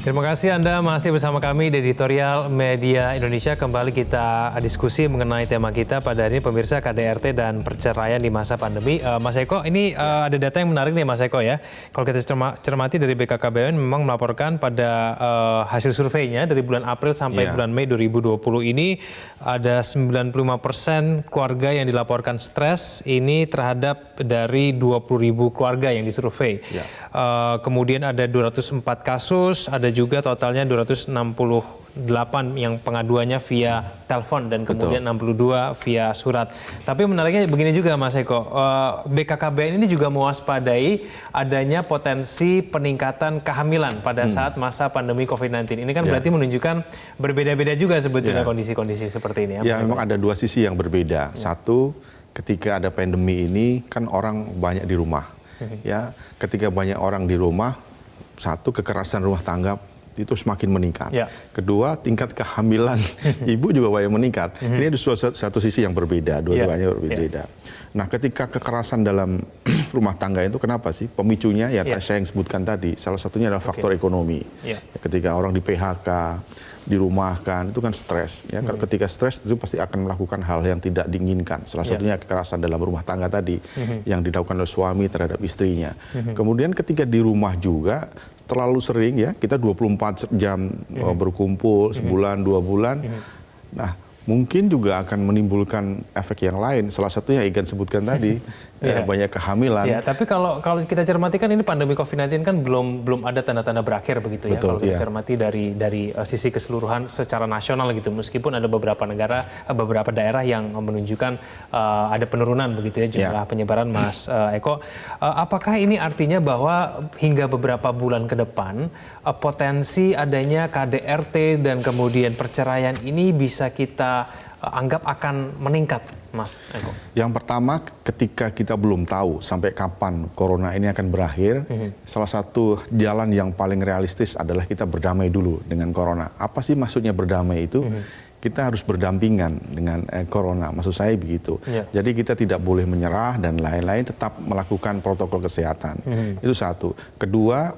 Terima kasih Anda masih bersama kami di Editorial Media Indonesia. Kembali kita diskusi mengenai tema kita pada hari ini, pemirsa, KDRT dan perceraian di masa pandemi. Mas Eko, ini ada data yang menarik nih Mas Eko ya. Kalau kita cermati dari BKKBN memang melaporkan pada hasil surveinya dari bulan April sampai bulan Mei 2020 ini ada 95% keluarga yang dilaporkan stres ini terhadap dari 20.000 keluarga yang disurvei. Kemudian ada 204 kasus, ada juga totalnya 268 yang pengaduannya via telepon dan kemudian 62 via surat. Tapi menariknya begini juga Mas Eko, BKKBN ini juga mewaspadai adanya potensi peningkatan kehamilan pada saat masa pandemi COVID-19. Ini kan berarti menunjukkan berbeda-beda juga sebetulnya kondisi-kondisi seperti ini. Ya, memang ada dua sisi yang berbeda. Satu, ketika ada pandemi ini kan orang banyak di rumah. Ya, ketika banyak orang di rumah, satu, kekerasan rumah tangga itu semakin meningkat. Kedua, tingkat kehamilan ibu juga banyak meningkat. Ini ada satu sisi yang berbeda, dua-duanya berbeda. Nah, ketika kekerasan dalam rumah tangga itu kenapa sih? Pemicunya ya saya yang sebutkan tadi. Salah satunya adalah faktor ekonomi. Ketika orang di PHK, dirumahkan, itu kan stres. Ya, ketika stres itu pasti akan melakukan hal yang tidak diinginkan. Salah satunya kekerasan dalam rumah tangga tadi yang dilakukan oleh suami terhadap istrinya. Kemudian ketika di rumah juga terlalu sering ya, kita 24 jam berkumpul, sebulan, 2 bulan. Nah, mungkin juga akan menimbulkan efek yang lain. Salah satunya Igan sebutkan tadi, banyak kehamilan. Ya, tapi kalau kita cermati kan ini pandemi COVID-19 kan belum ada tanda-tanda berakhir begitu ya. Kalau kita cermati dari sisi keseluruhan secara nasional gitu. Meskipun ada beberapa negara, beberapa daerah yang menunjukkan ada penurunan begitu ya jumlah penyebaran, Mas Eko. Apakah ini artinya bahwa hingga beberapa bulan ke depan potensi adanya KDRT dan kemudian perceraian ini bisa kita anggap akan meningkat, Mas Eko? Yang pertama, ketika kita belum tahu sampai kapan corona ini akan berakhir, salah satu jalan yang paling realistis adalah kita berdamai dulu dengan corona. Apa sih maksudnya berdamai itu? Kita harus berdampingan dengan corona, maksud saya begitu. Jadi kita tidak boleh menyerah dan lain-lain, tetap melakukan protokol kesehatan. Itu satu. Kedua,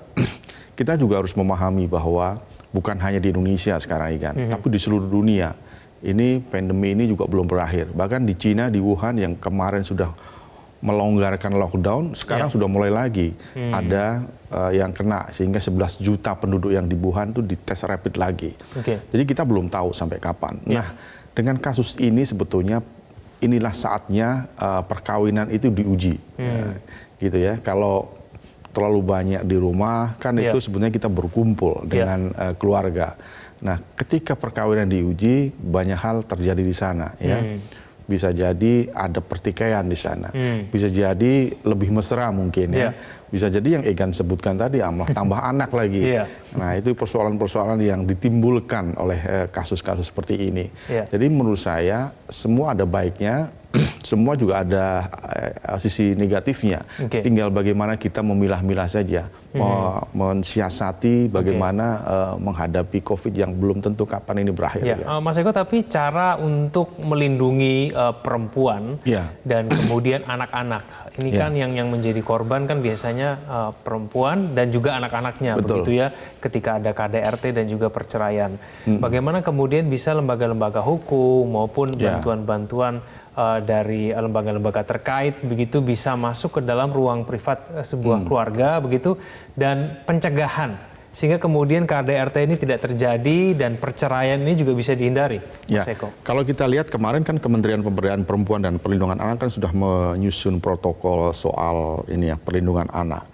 kita juga harus memahami bahwa bukan hanya di Indonesia sekarang, Igan, tapi di seluruh dunia. Ini pandemi ini juga belum berakhir. Bahkan di Cina, di Wuhan yang kemarin sudah melonggarkan lockdown, sekarang sudah mulai lagi ada yang kena, sehingga 11 juta penduduk yang di Wuhan itu dites rapid lagi. Jadi kita belum tahu sampai kapan. Nah, dengan kasus ini sebetulnya inilah saatnya perkawinan itu diuji. Gitu ya. Kalau terlalu banyak di rumah, kan itu sebenarnya kita berkumpul dengan keluarga. Nah, ketika perkawinan diuji, banyak hal terjadi di sana, ya. Bisa jadi ada pertikaian di sana, bisa jadi lebih mesra mungkin, ya. Bisa jadi yang Egan sebutkan tadi, malah tambah anak lagi. Nah, itu persoalan-persoalan yang ditimbulkan oleh kasus-kasus seperti ini. Jadi menurut saya, semua ada baiknya, semua juga ada sisi negatifnya. Tinggal bagaimana kita memilah-milah saja, mensiasati bagaimana menghadapi COVID yang belum tentu kapan ini berakhir. Mas Eko, tapi cara untuk melindungi perempuan dan kemudian anak-anak, ini kan yang menjadi korban kan biasanya perempuan dan juga anak-anaknya, begitu ya, ketika ada KDRT dan juga perceraian. Bagaimana kemudian bisa lembaga-lembaga hukum maupun bantuan-bantuan dari lembaga-lembaga terkait begitu bisa masuk ke dalam ruang privat sebuah keluarga begitu, dan pencegahan sehingga kemudian KDRT ini tidak terjadi dan perceraian ini juga bisa dihindari, Mas Eko? Kalau kita lihat kemarin kan Kementerian Pemberdayaan Perempuan dan Perlindungan Anak kan sudah menyusun protokol soal ini ya, perlindungan anak.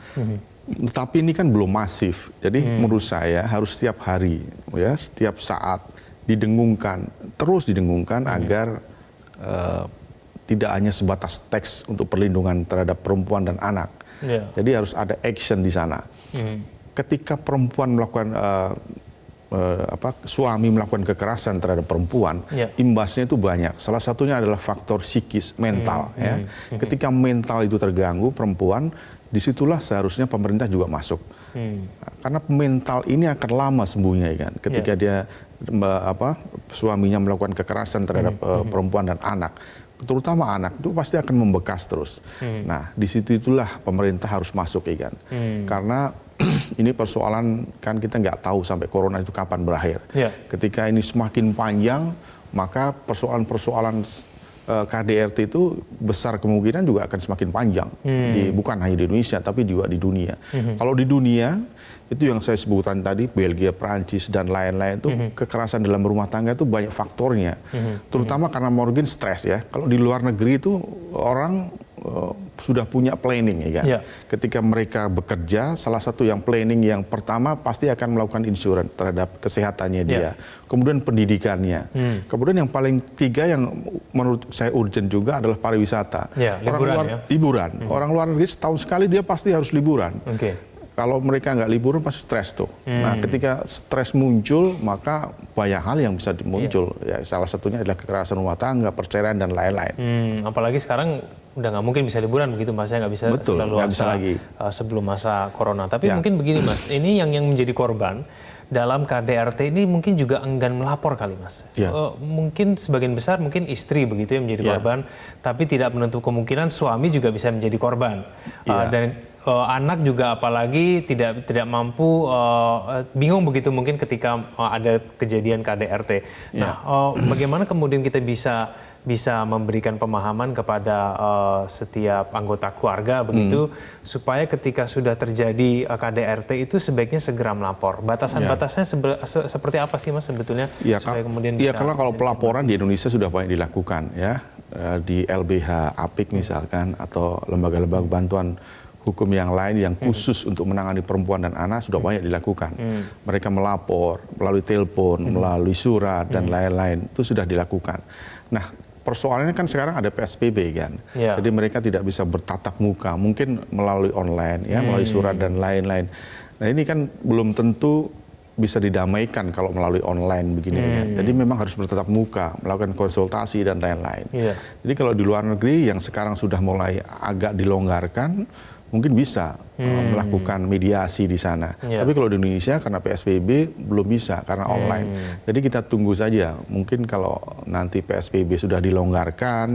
Tapi ini kan belum masif. Jadi menurut saya harus setiap hari, ya, setiap saat didengungkan, terus didengungkan agar tidak hanya sebatas teks untuk perlindungan terhadap perempuan dan anak. Jadi harus ada action di sana. Ketika perempuan melakukan suami melakukan kekerasan terhadap perempuan, imbasnya itu banyak. Salah satunya adalah faktor psikis, mental. Ketika mental itu terganggu perempuan, disitulah seharusnya pemerintah juga masuk. Karena mental ini akan lama sembuhnya, kan? Ketika dia suaminya melakukan kekerasan terhadap perempuan dan anak, terutama anak, itu pasti akan membekas terus. Nah, di situ itulah pemerintah harus masuk, kan? Karena ini persoalan kan kita nggak tahu sampai corona itu kapan berakhir. Ya. Ketika ini semakin panjang, maka persoalan-persoalan KDRT itu besar kemungkinan juga akan semakin panjang. Bukan hanya di Indonesia, tapi juga di dunia. Kalau di dunia, itu yang saya sebutkan tadi, Belgia, Prancis, dan lain-lain itu kekerasan dalam rumah tangga itu banyak faktornya. Terutama karena mungkin stres ya. Kalau di luar negeri itu orang sudah punya planning ya kan. Ya. Ketika mereka bekerja, salah satu yang planning yang pertama pasti akan melakukan insurans terhadap kesehatannya dia. Kemudian pendidikannya. Kemudian yang paling tiga yang menurut saya urgent juga adalah pariwisata. Ya, liburan. Orang luar negeri setahun sekali dia pasti harus liburan. Kalau mereka nggak liburan pasti stres tuh. Nah, ketika stres muncul, maka banyak hal yang bisa muncul. Ya, salah satunya adalah kekerasan rumah tangga, perceraian dan lain-lain. Apalagi sekarang udah nggak mungkin bisa liburan begitu, Mas, ya nggak bisa lagi sebelum masa corona. Tapi mungkin begini, Mas, ini yang menjadi korban dalam KDRT ini mungkin juga enggan melapor kali, Mas. Mungkin sebagian besar mungkin istri begitu yang menjadi korban, tapi tidak menutup kemungkinan suami juga bisa menjadi korban. Dan anak juga apalagi tidak mampu, bingung begitu mungkin ketika ada kejadian KDRT. Nah, bagaimana kemudian kita bisa memberikan pemahaman kepada setiap anggota keluarga begitu supaya ketika sudah terjadi KDRT itu sebaiknya segera melapor. Batasan-batasnya seperti apa sih, Mas, sebetulnya? Supaya kemudian karena kalau pelaporan di Indonesia sudah banyak dilakukan ya, di LBH, APIK misalkan, atau lembaga-lembaga bantuan hukum yang lain yang khusus untuk menangani perempuan dan anak sudah banyak dilakukan. Mereka melapor melalui telepon, melalui surat dan lain-lain, itu sudah dilakukan. Nah, persoalannya kan sekarang ada PSBB kan, jadi mereka tidak bisa bertatap muka, mungkin melalui online ya, melalui surat dan lain-lain. Nah, ini kan belum tentu bisa didamaikan kalau melalui online begini kan. Jadi memang harus bertatap muka, melakukan konsultasi dan lain-lain. Jadi kalau di luar negeri yang sekarang sudah mulai agak dilonggarkan, mungkin bisa melakukan mediasi di sana. Tapi kalau di Indonesia karena PSBB belum bisa karena online. Jadi kita tunggu saja. Mungkin kalau nanti PSBB sudah dilonggarkan,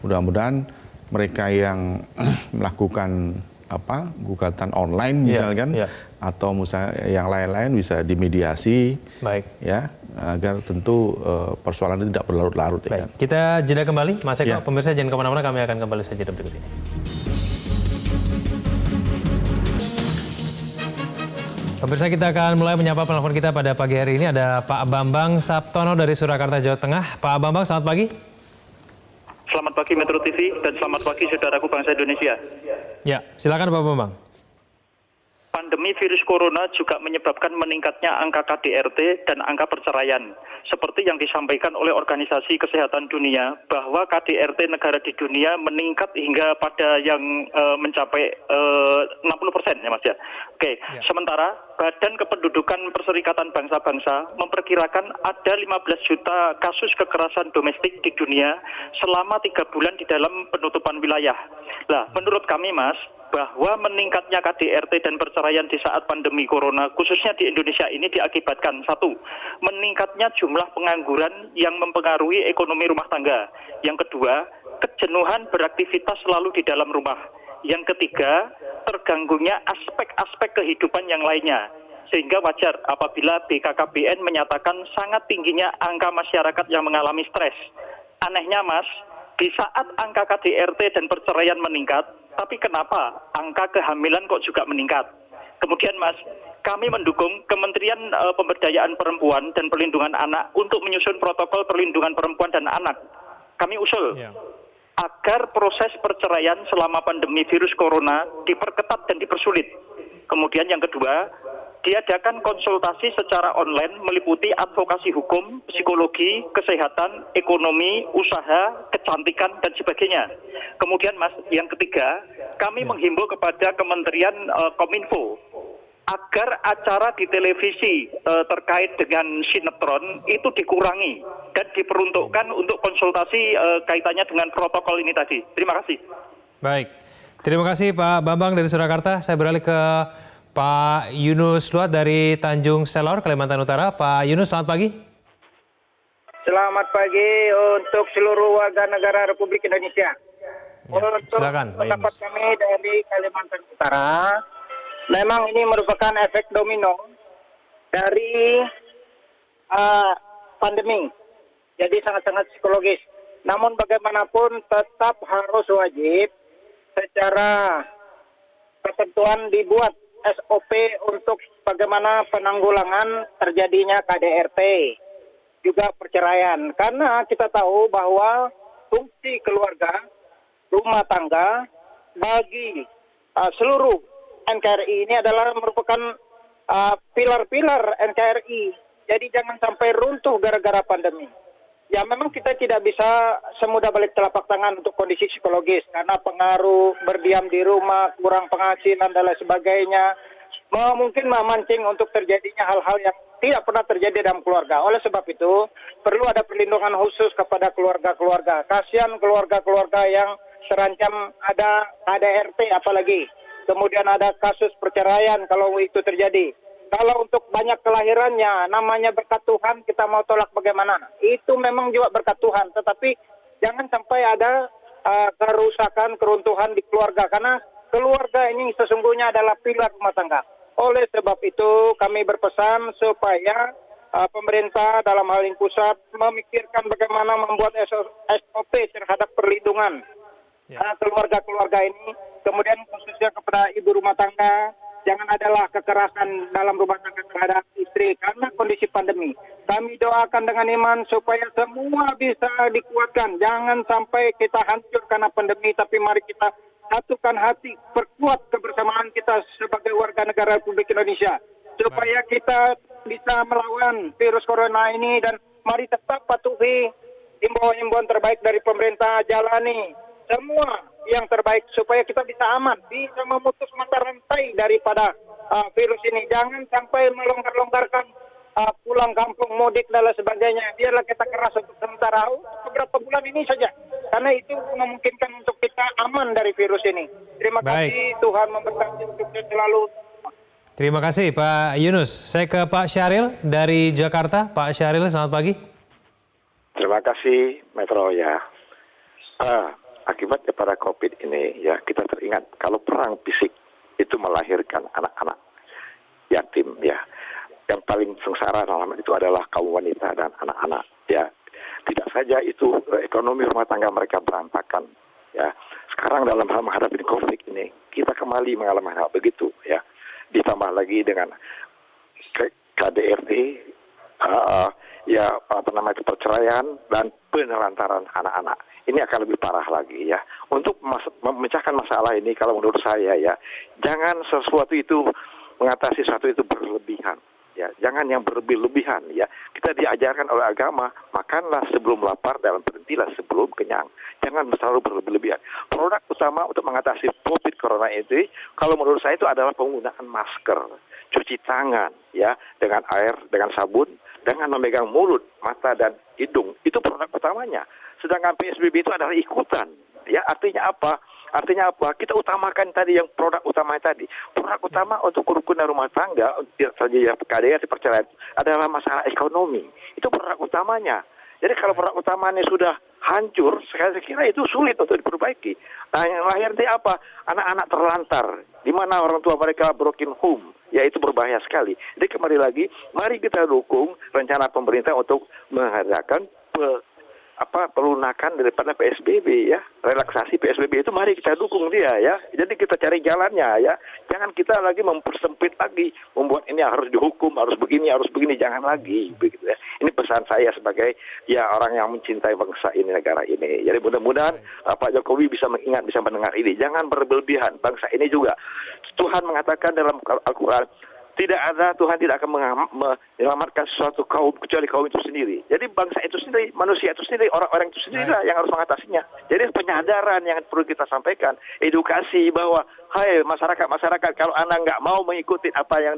mudah-mudahan mereka yang melakukan gugatan online misalkan, atau misalnya yang lain-lain bisa dimediasi, ya, agar tentu persoalan itu tidak berlarut-larut. Ya kan? Kita jeda kembali, Mas Eko. Pemirsa jangan kemana-mana, kami akan kembali saja berikut ini. Pemirsa, kita akan mulai menyapa penelpon kita pada pagi hari ini. Ada Pak Bambang Saptono dari Surakarta, Jawa Tengah. Pak Bambang, selamat pagi. Selamat pagi Metro TV dan selamat pagi saudaraku bangsa Indonesia. Ya, silakan Pak Bambang. Pandemi virus corona juga menyebabkan meningkatnya angka KDRT dan angka perceraian. Seperti yang disampaikan oleh Organisasi Kesehatan Dunia, bahwa KDRT negara di dunia meningkat hingga pada yang mencapai 60% ya Mas ya. Sementara Badan Kependudukan Perserikatan Bangsa-Bangsa memperkirakan ada 15 juta kasus kekerasan domestik di dunia selama 3 bulan di dalam penutupan wilayah. Nah, menurut kami Mas, bahwa meningkatnya KDRT dan perceraian di saat pandemi corona, khususnya di Indonesia ini diakibatkan, satu, meningkatnya jumlah pengangguran yang mempengaruhi ekonomi rumah tangga. Yang kedua, kejenuhan beraktivitas selalu di dalam rumah. Yang ketiga, terganggunya aspek-aspek kehidupan yang lainnya. Sehingga wajar apabila BKKBN menyatakan sangat tingginya angka masyarakat yang mengalami stres. Anehnya Mas, di saat angka KDRT dan perceraian meningkat, tapi kenapa angka kehamilan kok juga meningkat? Kemudian Mas, kami mendukung Kementerian Pemberdayaan Perempuan dan Perlindungan Anak untuk menyusun protokol perlindungan perempuan dan anak. Kami usul agar proses perceraian selama pandemi virus corona diperketat dan dipersulit. Kemudian yang kedua, diadakan konsultasi secara online meliputi advokasi hukum, psikologi, kesehatan, ekonomi, usaha, kecantikan, dan sebagainya. Kemudian Mas, yang ketiga, kami menghimbau kepada Kementerian Kominfo agar acara di televisi terkait dengan sinetron itu dikurangi dan diperuntukkan untuk konsultasi kaitannya dengan protokol ini tadi. Terima kasih. Baik, terima kasih Pak Bambang dari Surakarta. Saya beralih ke Pak Yunus Luat dari Tanjung Selor, Kalimantan Utara. Pak Yunus, selamat pagi. Selamat pagi untuk seluruh warga negara Republik Indonesia. Ya, silakan, Pak pendapat Yunus. kami dari Kalimantan Utara, memang ini merupakan efek domino dari pandemi. Jadi sangat-sangat psikologis. Namun bagaimanapun tetap harus wajib secara ketentuan dibuat SOP untuk bagaimana penanggulangan terjadinya KDRT, juga perceraian. Karena kita tahu bahwa fungsi keluarga, rumah tangga bagi seluruh NKRI ini adalah merupakan pilar-pilar NKRI. Jadi jangan sampai runtuh gara-gara pandemi. Ya memang kita tidak bisa semudah balik telapak tangan untuk kondisi psikologis karena pengaruh berdiam di rumah, kurang penghasilan dan lain sebagainya, mungkin memancing untuk terjadinya hal-hal yang tidak pernah terjadi dalam keluarga. Oleh sebab itu perlu ada perlindungan khusus kepada keluarga-keluarga. Kasihan keluarga-keluarga yang terancam ada KDRT apalagi. Kemudian ada kasus perceraian kalau itu terjadi. Kalau untuk banyak kelahirannya, namanya berkat Tuhan, kita mau tolak bagaimana? Itu memang juga berkat Tuhan, tetapi jangan sampai ada kerusakan, keruntuhan di keluarga, karena keluarga ini sesungguhnya adalah pilar rumah tangga. Oleh sebab itu, kami berpesan supaya pemerintah dalam hal ini pusat memikirkan bagaimana membuat SOP terhadap perlindungan keluarga-keluarga ini, kemudian khususnya kepada ibu rumah tangga. Jangan adalah kekerasan dalam rumah tangga terhadap istri karena kondisi pandemi. Kami doakan dengan iman supaya semua bisa dikuatkan. Jangan sampai kita hancur karena pandemi, tapi mari kita satukan hati, perkuat kebersamaan kita sebagai warga negara Republik Indonesia. Supaya kita bisa melawan virus corona ini dan mari tetap patuhi himbauan-himbauan terbaik dari pemerintah, jalani semua yang terbaik supaya kita bisa aman, bisa memutus mata rantai daripada virus ini. Jangan sampai melonggar-longgarkan pulang kampung, mudik dan lain sebagainya. Biarlah kita keras untuk sementara beberapa bulan ini saja, karena itu memungkinkan untuk kita aman dari virus ini. Terima kasih, Tuhan memberkati untuk kita selalu. Terima kasih Pak Yunus. Saya ke Pak Syahril dari Jakarta. Pak Syahril, selamat pagi. Terima kasih Metro ya. Akibat daripada COVID ini ya kita teringat kalau perang fisik itu melahirkan anak-anak yatim ya. Yang paling sengsara dalam itu adalah kaum wanita dan anak-anak ya. Tidak saja itu ekonomi rumah tangga mereka berantakan ya. Sekarang dalam hal menghadapi COVID ini kita kembali mengalami hal begitu ya. Ditambah lagi dengan KDRT perceraian dan penelantaran anak-anak. Ini akan lebih parah lagi ya. Untuk memecahkan masalah ini kalau menurut saya ya, jangan sesuatu itu mengatasi sesuatu itu berlebihan. Ya, jangan yang berlebih-lebihan ya. Kita diajarkan oleh agama, makanlah sebelum lapar dan berhentilah sebelum kenyang. Jangan selalu berlebih-lebihan. Produk utama untuk mengatasi COVID corona itu, kalau menurut saya itu adalah penggunaan masker, cuci tangan ya dengan air, dengan sabun, dengan memegang mulut, mata dan hidung. Itu produk utamanya. Sedangkan PSBB itu adalah ikutan. Ya, artinya apa? Artinya apa? Kita utamakan tadi yang produk utama tadi. Produk utama untuk kerukunan rumah tangga, saja ya KDRT perceraian adalah masalah ekonomi. Itu produk utamanya. Jadi kalau produk utamanya sudah hancur, saya kira itu sulit untuk diperbaiki. Nah, yang lahirnya apa? Anak-anak terlantar, di mana orang tua mereka broken home. Ya, itu berbahaya sekali. Jadi kembali lagi, mari kita dukung rencana pemerintah untuk mengadakan pelunakan daripada PSBB ya, relaksasi PSBB itu mari kita dukung dia ya. Jadi kita cari jalannya ya. Jangan kita lagi mempersempit lagi, membuat ini harus dihukum, harus begini, jangan lagi begitu ya. Ini pesan saya sebagai ya orang yang mencintai bangsa ini, negara ini. Jadi mudah-mudahan Pak Jokowi bisa mengingat, bisa mendengar ini. Jangan berlebihan. Bangsa ini juga Tuhan mengatakan dalam Al-Qur'an, Tuhan tidak akan menyelamatkan suatu kaum kecuali kaum itu sendiri. Jadi bangsa itu sendiri, manusia itu sendiri, orang-orang itu sendirilah yang harus mengatasinya. Jadi penyadaran yang perlu kita sampaikan, edukasi bahwa, hai masyarakat kalau Anda nggak mau mengikuti apa yang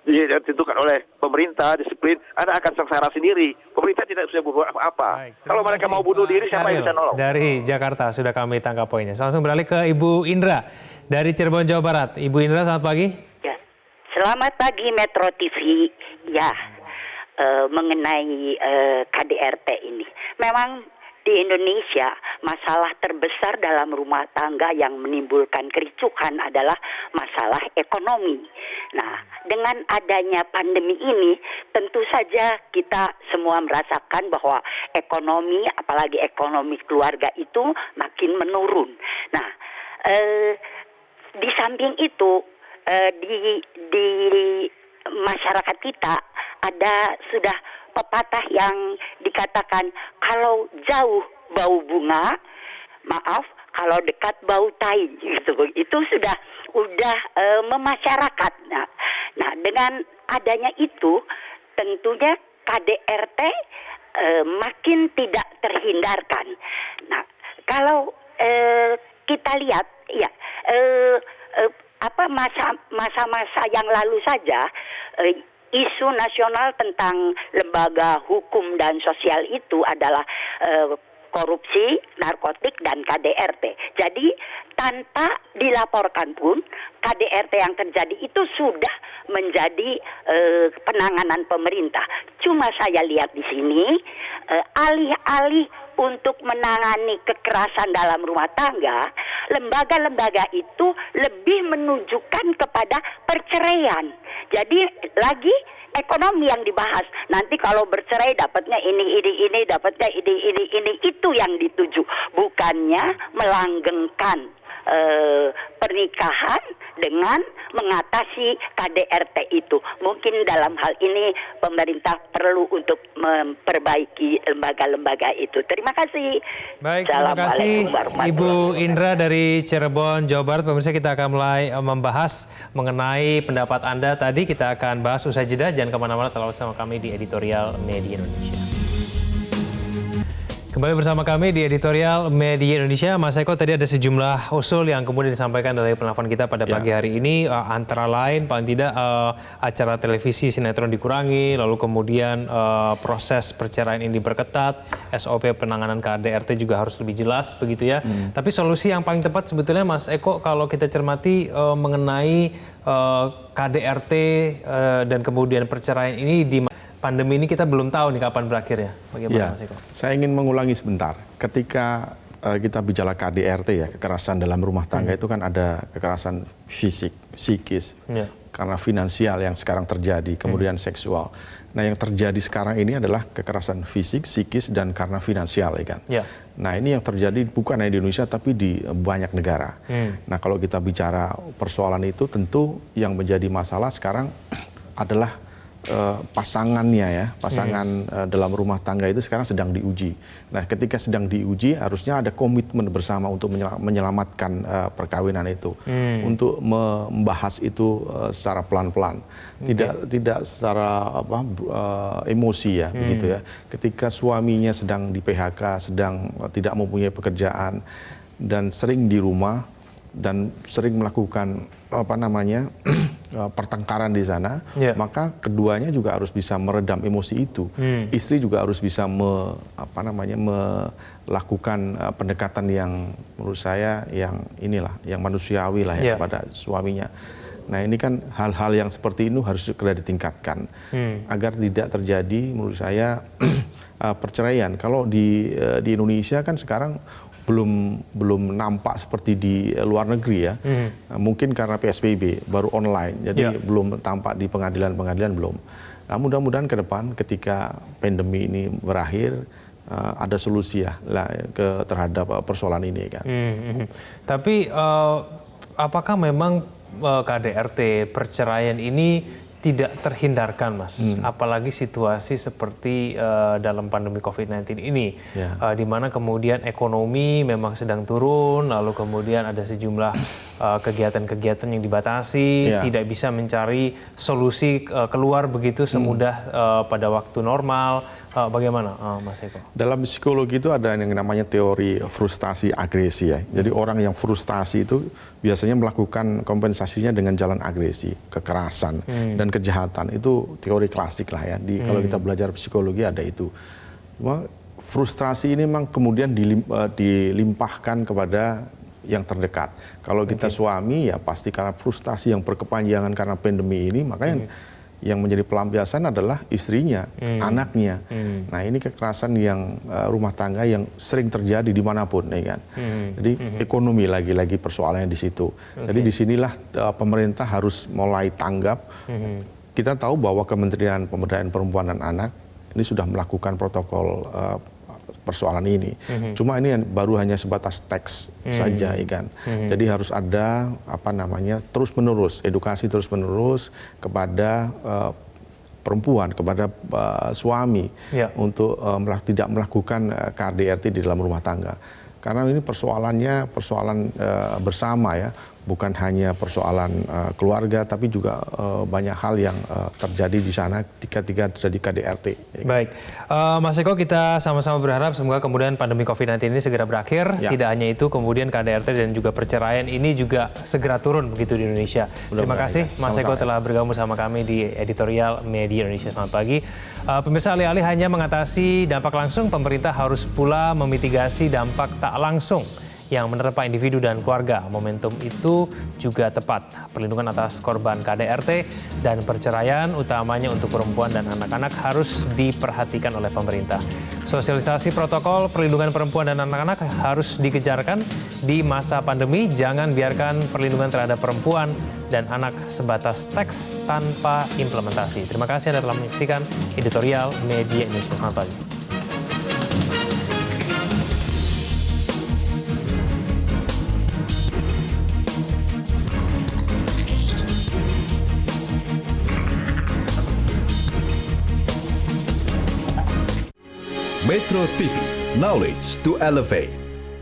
ditentukan oleh pemerintah, disiplin, Anda akan sengsara sendiri. Pemerintah tidak bisa berbuat apa-apa. Kalau mereka mau bunuh diri, siapa yang bisa nolong? Dari Jakarta sudah kami tangkap poinnya. Langsung beralih ke Ibu Indra dari Cirebon, Jawa Barat. Ibu Indra, selamat pagi. Selamat pagi Metro TV. Ya, mengenai KDRT ini. Memang di Indonesia masalah terbesar dalam rumah tangga yang menimbulkan kericuhan adalah masalah ekonomi. Nah, dengan adanya pandemi ini tentu saja kita semua merasakan bahwa ekonomi, apalagi ekonomi keluarga itu makin menurun. Nah, di samping itu di masyarakat kita ada sudah pepatah yang dikatakan kalau jauh bau bunga, maaf, kalau dekat bau tai gitu. Itu sudah memasyarakat. Nah, dengan adanya itu tentunya KDRT makin tidak terhindarkan. Nah, kalau kita lihat ya masa-masa yang lalu saja isu nasional tentang lembaga hukum dan sosial itu adalah korupsi, narkotik, dan KDRT. Jadi tanpa dilaporkan pun KDRT yang terjadi itu sudah menjadi penanganan pemerintah. Cuma saya lihat di sini alih-alih untuk menangani kekerasan dalam rumah tangga, lembaga-lembaga itu lebih menunjukkan kepada perceraian. Jadi lagi ekonomi yang dibahas. Nanti kalau bercerai dapatnya ini, dapatnya ini, itu yang dituju. Bukannya melanggengkan pernikahan dengan mengatasi KDRT itu. Mungkin dalam hal ini pemerintah perlu untuk memperbaiki lembaga-lembaga itu. Terima kasih. Baik, terima kasih Ibu Indra dari Cirebon, Jawa Barat. Pemirsa, kita akan mulai membahas mengenai pendapat Anda tadi. Kita akan bahas usai jeda. Jangan kemana-mana, tetap bersama kami di Editorial Media Indonesia. Kembali bersama kami di Editorial Media Indonesia. Mas Eko, tadi ada sejumlah usul yang kemudian disampaikan dari penelpon kita pada pagi hari ini. Antara lain, paling tidak acara televisi sinetron dikurangi, lalu kemudian proses perceraian ini diperketat, SOP penanganan KDRT juga harus lebih jelas, begitu ya. Tapi solusi yang paling tepat sebetulnya, Mas Eko, kalau kita cermati mengenai KDRT dan kemudian perceraian ini di pandemi ini kita belum tahu nih kapan berakhirnya. Bagaimana, Mas Eko? Saya ingin mengulangi sebentar. Ketika kita bicara KDRT ya, kekerasan dalam rumah tangga itu kan ada kekerasan fisik, psikis, karena finansial yang sekarang terjadi, kemudian seksual. Nah, yang terjadi sekarang ini adalah kekerasan fisik, psikis, dan karena finansial, ya kan? Nah, ini yang terjadi bukan hanya di Indonesia, tapi di banyak negara. Nah, kalau kita bicara persoalan itu, tentu yang menjadi masalah sekarang adalah pasangannya ya, pasangan dalam rumah tangga itu sekarang sedang diuji. Nah, ketika sedang diuji harusnya ada komitmen bersama untuk menyelamatkan perkawinan itu, untuk membahas itu secara pelan-pelan, tidak secara emosi ya, begitu ya. Ketika suaminya sedang di PHK, sedang tidak mempunyai pekerjaan dan sering di rumah dan sering melakukan pertengkaran di sana, maka keduanya juga harus bisa meredam emosi itu. Istri juga harus bisa melakukan pendekatan yang menurut saya yang manusiawi lah ya kepada suaminya. Nah, ini kan hal-hal yang seperti itu harus segera ditingkatkan agar tidak terjadi menurut saya perceraian. Kalau di Indonesia kan sekarang belum nampak seperti di luar negeri ya. Mungkin karena PSBB baru online, jadi belum tampak di pengadilan belum. Nah, mudah-mudahan ke depan ketika pandemi ini berakhir ada solusi ya terhadap persoalan ini kan. Tapi apakah memang KDRT perceraian ini tidak terhindarkan, Mas? Apalagi situasi seperti dalam pandemi COVID-19 ini, di mana kemudian ekonomi memang sedang turun, lalu kemudian ada sejumlah kegiatan-kegiatan yang dibatasi, tidak bisa mencari solusi keluar begitu semudah pada waktu normal. Bagaimana, Mas Eko? Dalam psikologi itu ada yang namanya teori frustasi agresi ya. Jadi orang yang frustasi itu biasanya melakukan kompensasinya dengan jalan agresi, kekerasan dan kejahatan. Itu teori klasik lah ya. Kalau kita belajar psikologi ada itu. Cuma frustrasi ini memang kemudian dilimpahkan kepada yang terdekat. Kalau kita suami ya pasti karena frustasi yang berkepanjangan karena pandemi ini, makanya yang menjadi pelampiasan adalah istrinya, anaknya. Nah ini kekerasan yang rumah tangga yang sering terjadi dimanapun, ya kan. Jadi ekonomi lagi-lagi persoalannya di situ. Jadi disinilah pemerintah harus mulai tanggap. Kita tahu bahwa Kementerian Pemberdayaan Perempuan dan Anak ini sudah melakukan protokol persoalan ini. Cuma ini baru hanya sebatas teks saja, ya kan. Jadi harus ada terus-menerus edukasi terus-menerus kepada perempuan, kepada suami untuk tidak melakukan KDRT di dalam rumah tangga. Karena ini persoalannya bersama ya, bukan hanya persoalan keluarga, tapi juga banyak hal yang terjadi di sana ketika terjadi KDRT. Baik, Mas Eko, kita sama-sama berharap semoga kemudian pandemi COVID-19 ini segera berakhir. Tidak hanya itu, kemudian KDRT dan juga perceraian ini juga segera turun begitu di Indonesia. Terima kasih Mas Eko telah bergabung sama kami di editorial Media Indonesia. Selamat pagi. Pemirsa, alih-alih hanya mengatasi dampak langsung, pemerintah harus pula memitigasi dampak tak langsung yang menerpa individu dan keluarga. Momentum itu juga tepat. Perlindungan atas korban KDRT dan perceraian, utamanya untuk perempuan dan anak-anak, harus diperhatikan oleh pemerintah. Sosialisasi protokol perlindungan perempuan dan anak-anak harus dikejarkan di masa pandemi. Jangan biarkan perlindungan terhadap perempuan dan anak sebatas teks tanpa implementasi. Terima kasih Anda telah menyaksikan editorial Media Indonesia. Selamat pagi. Metro TV, knowledge to elevate.